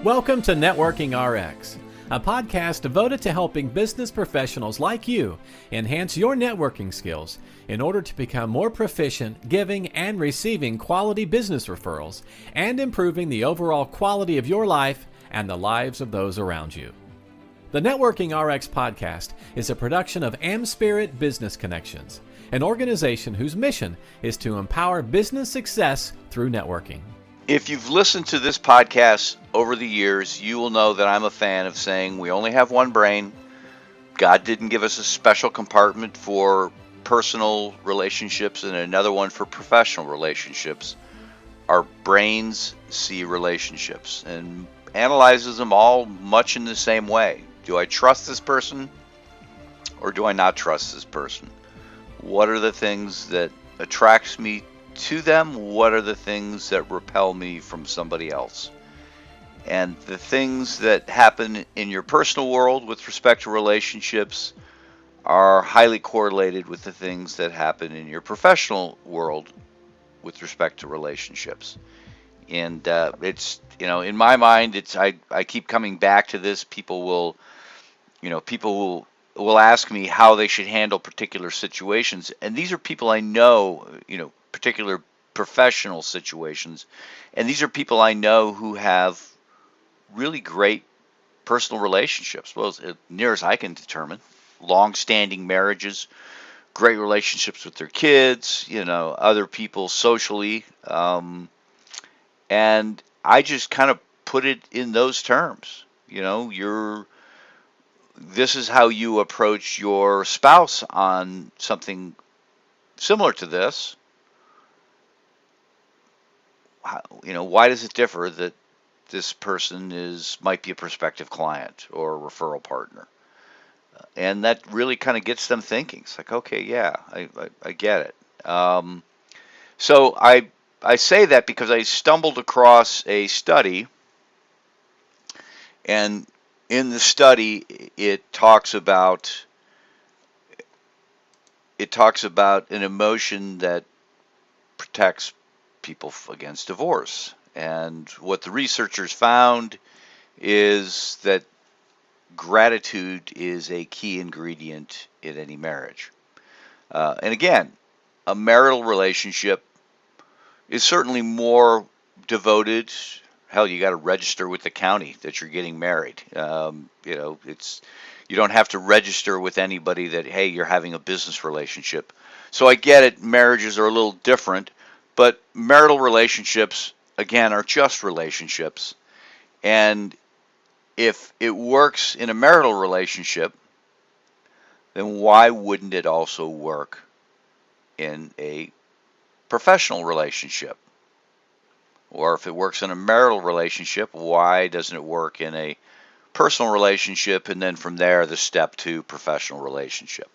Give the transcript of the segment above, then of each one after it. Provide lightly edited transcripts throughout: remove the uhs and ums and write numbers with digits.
Welcome to Networking RX, a podcast devoted to helping business professionals like you enhance your networking skills in order to become more proficient giving and receiving quality business referrals and improving the overall quality of your life and the lives of those around you. The Networking RX podcast is a production of AmSpirit Business Connections, an organization whose mission is to empower business success through networking. If you've listened to this podcast over the years, you will know that I'm a fan of saying we only have one brain. God didn't give us a special compartment for personal relationships and another one for professional relationships. Our brains see relationships and analyzes them all much in the same way. Do I trust this person or do I not trust this person? What are the things that attracts me to them? What are the things that repel me from somebody else? And the things that happen in your personal world with respect to relationships are highly correlated with the things that happen in your professional world with respect to relationships. And it's, in my mind, I keep coming back to this. People will ask me how they should handle particular situations. And these are people I know, particular professional situations. And these are people I know who have really great personal relationships. Well, as near as I can determine, long-standing marriages, great relationships with their kids, other people socially. And I just kind of put it in those terms. This is how you approach your spouse on something similar to this. Why does it differ that this person might be a prospective client or a referral partner? And that really kind of gets them thinking. It's like, okay, yeah, I get it. So I say that because I stumbled across a study, and in the study it talks about an emotion that protects people against divorce. And what the researchers found is that gratitude is a key ingredient in any marriage. And again, a marital relationship is certainly more devoted. Hell, you got to register with the county that you're getting married. You don't have to register with anybody that, hey, you're having a business relationship. So I get it, marriages are a little different, but marital relationships, again, are just relationships. And if it works in a marital relationship, then why wouldn't it also work in a professional relationship? Or if it works in a marital relationship, why doesn't it work in a personal relationship, and then from there the step to professional relationship?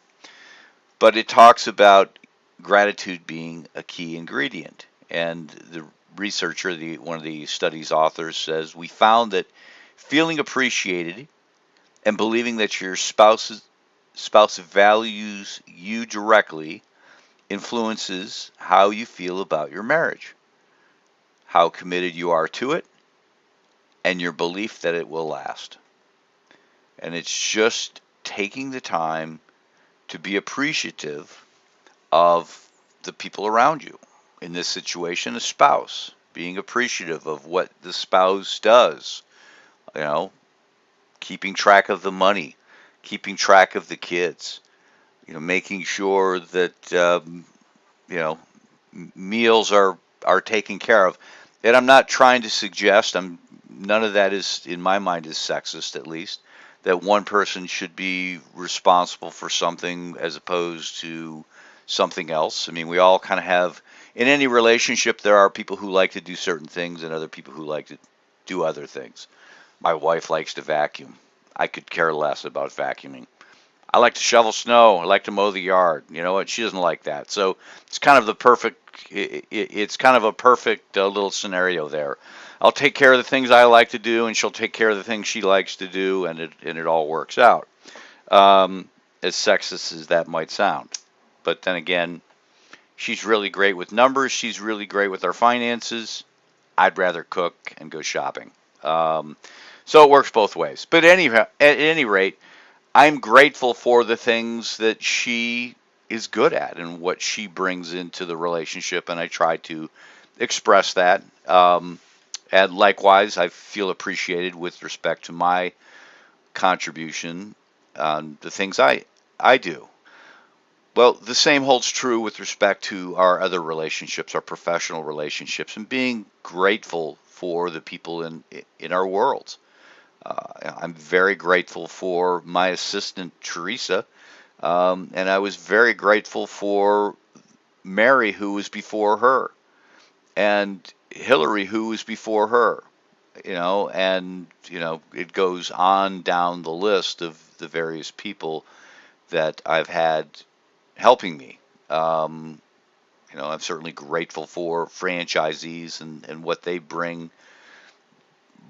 But it talks about gratitude being a key ingredient. And the researcher, one of the study's authors, says, we found that feeling appreciated and believing that your spouse values you directly influences how you feel about your marriage, how committed you are to it, and your belief that it will last. And it's just taking the time to be appreciative of the people around you. In this situation, a spouse, being appreciative of what the spouse does, keeping track of the money, keeping track of the kids, making sure that, meals are taken care of. And I'm not trying to suggest, none of that is, in my mind, is sexist, at least, that one person should be responsible for something as opposed to something else. I mean, we all kind of have, in any relationship, there are people who like to do certain things and other people who like to do other things. My wife likes to vacuum. I could care less about vacuuming. I like to shovel snow. I like to mow the yard. You know what? She doesn't like that. So it's kind of it's kind of a perfect little scenario there. I'll take care of the things I like to do, and she'll take care of the things she likes to do, and it all works out. As sexist as that might sound. But then again, she's really great with numbers. She's really great with our finances. I'd rather cook and go shopping. So it works both ways. But at any rate, I'm grateful for the things that she is good at and what she brings into the relationship, and I try to express that. And likewise, I feel appreciated with respect to my contribution on the things I do. Well, the same holds true with respect to our other relationships, our professional relationships, and being grateful for the people in our world. I'm very grateful for my assistant Teresa, and I was very grateful for Mary, who was before her, and Hillary, who was before her. And it goes on down the list of the various people that I've had helping me. I'm certainly grateful for franchisees and what they bring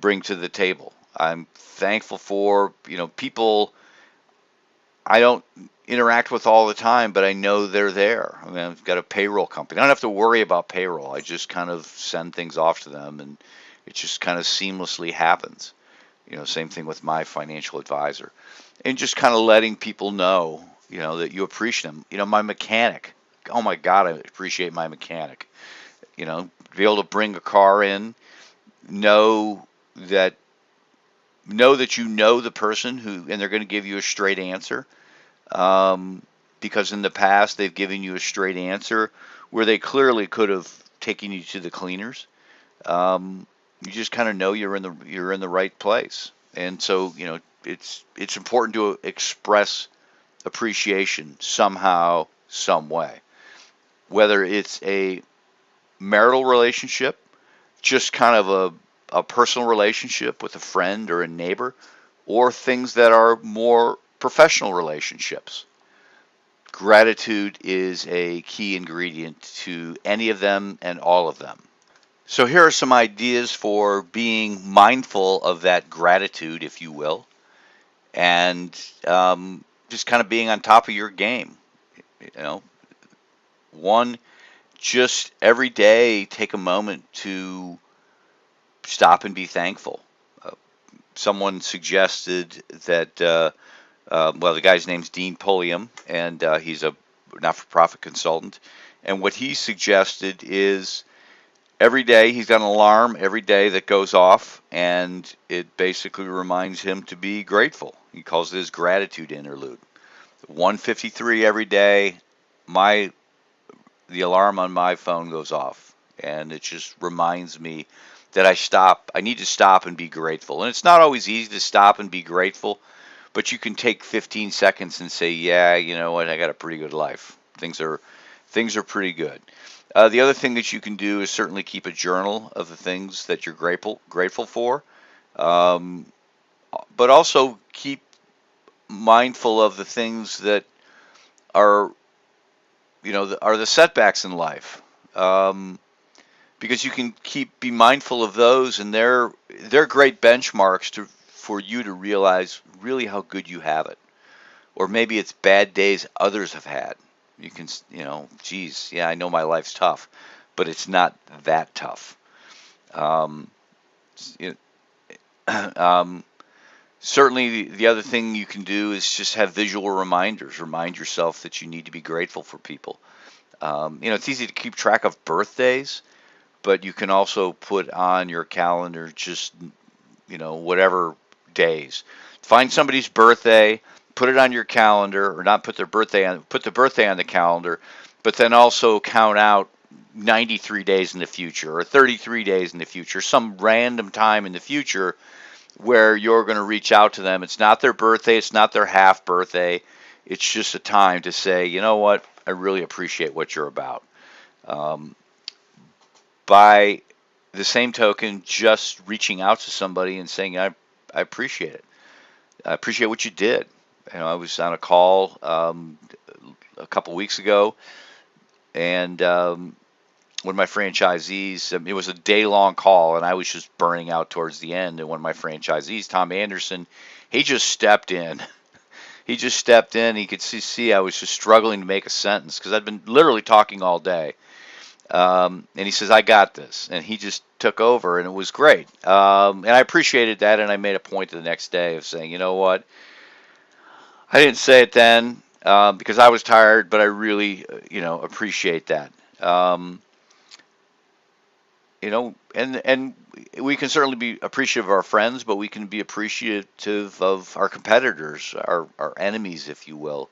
to the table. I'm thankful for people I don't interact with all the time, but I know they're there. I mean, I've got a payroll company. I don't have to worry about payroll. I just kind of send things off to them, and it just kind of seamlessly happens. Same thing with my financial advisor, and just kind of letting people know, that you appreciate them. My mechanic. Oh my God, I appreciate my mechanic. Be able to bring a car in, know that you know the person and they're going to give you a straight answer. Because in the past they've given you a straight answer where they clearly could have taken you to the cleaners. You just kind of know you're in the right place, and so it's important to express appreciation somehow, some way, whether it's a marital relationship, just kind of a personal relationship with a friend or a neighbor, or things that are more professional relationships. Gratitude is a key ingredient to any of them and all of them. So here are some ideas for being mindful of that gratitude, if you will, and just kind of being on top of your game. One, just every day take a moment to stop and be thankful. Someone suggested that, the guy's name's Dean Pulliam, and he's a not-for-profit consultant. And what he suggested is every day he's got an alarm every day that goes off, and it basically reminds him to be grateful. He calls it his gratitude interlude. 1:53 every day, the alarm on my phone goes off, and it just reminds me that I need to stop and be grateful. And it's not always easy to stop and be grateful, but you can take 15 seconds and say, yeah, you know what, I got a pretty good life. Things are pretty good. The other thing that you can do is certainly keep a journal of the things that you're grateful for, but also keep mindful of the things that are the setbacks in life, because you can be mindful of those, and they're great benchmarks for you to realize really how good you have it, or maybe it's bad days others have had. You can, geez, yeah, I know my life's tough, but it's not that tough. Certainly, the other thing you can do is just have visual reminders. Remind yourself that you need to be grateful for people. It's easy to keep track of birthdays, but you can also put on your calendar just, whatever days. Find somebody's birthday, put it on your calendar, or not put the birthday on the calendar, but then also count out 93 days in the future or 33 days in the future, some random time in the future where you're going to reach out to them. It's not their birthday, it's not their half birthday. It's just a time to say, you know what, I really appreciate what you're about. By the same token, just reaching out to somebody and saying, I appreciate it. I appreciate what you did. I was on a call a couple weeks ago, and one of my franchisees, it was a day-long call, and I was just burning out towards the end. And one of my franchisees, Tom Anderson, he just stepped in. He could see I was just struggling to make a sentence because I'd been literally talking all day. And he says, I got this. And he just took over, and it was great. And I appreciated that, and I made a point the next day of saying, you know what? I didn't say it then because I was tired, but I really, appreciate that. And we can certainly be appreciative of our friends, but we can be appreciative of our competitors, our enemies, if you will.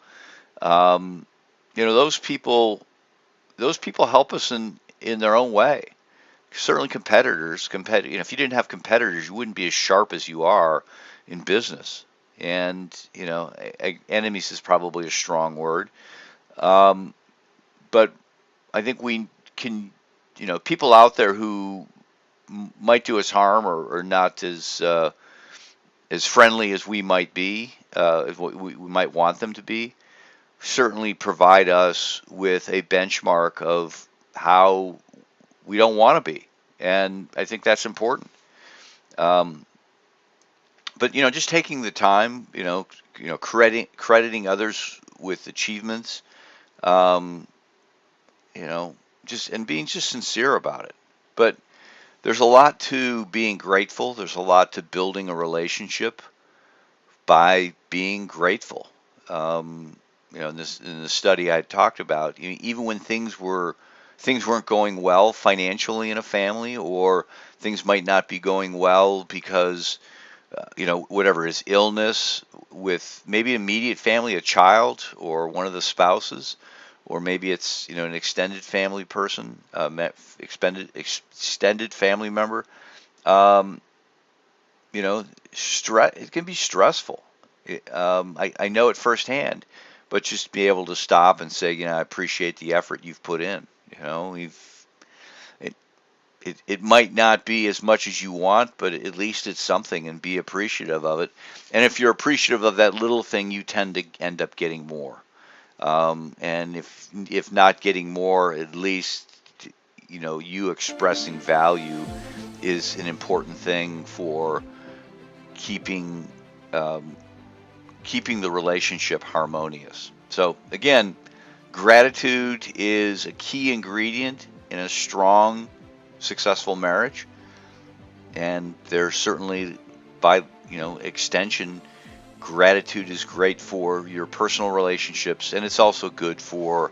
Those people help us in their own way. Certainly competitors, if you didn't have competitors, you wouldn't be as sharp as you are in business. And, enemies is probably a strong word. But I think we can, people out there who might do us harm or not as friendly as we might be, as we might want them to be, certainly provide us with a benchmark of how we don't want to be. And I think that's important. But just taking the time, crediting others with achievements, just and being just sincere about it. But there's a lot to being grateful. There's a lot to building a relationship by being grateful. In the study I talked about, even when things weren't going well financially in a family, or things might not be going well because whatever is illness with maybe immediate family, a child or one of the spouses, or maybe it's an extended family person, extended family member. It can be stressful. I know it firsthand, but just be able to stop and say, I appreciate the effort you've put in. It might not be as much as you want, but at least it's something, and be appreciative of it. And if you're appreciative of that little thing, you tend to end up getting more. And if not getting more, at least, you expressing value is an important thing for keeping the relationship harmonious. So again, gratitude is a key ingredient in a strong, successful marriage, and there's certainly, by extension, gratitude is great for your personal relationships, and it's also good for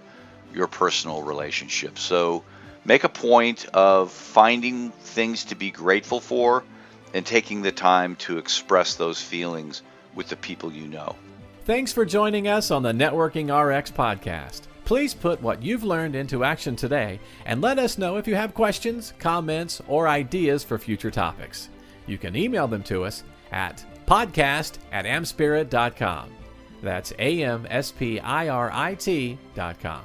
your personal relationships. So make a point of finding things to be grateful for and taking the time to express those feelings with the people you know. Thanks for joining us on the Networking RX podcast. Please put what you've learned into action today and let us know if you have questions, comments, or ideas for future topics. You can email them to us at podcast@amspirit.com. That's AmSpirit.com.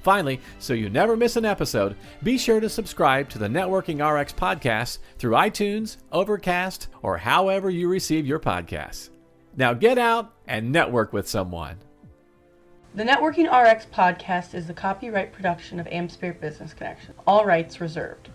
Finally, so you never miss an episode, be sure to subscribe to the Networking RX podcast through iTunes, Overcast, or however you receive your podcasts. Now get out and network with someone. The Networking RX podcast is the copyright production of AmSpirit Business Connection. All rights reserved.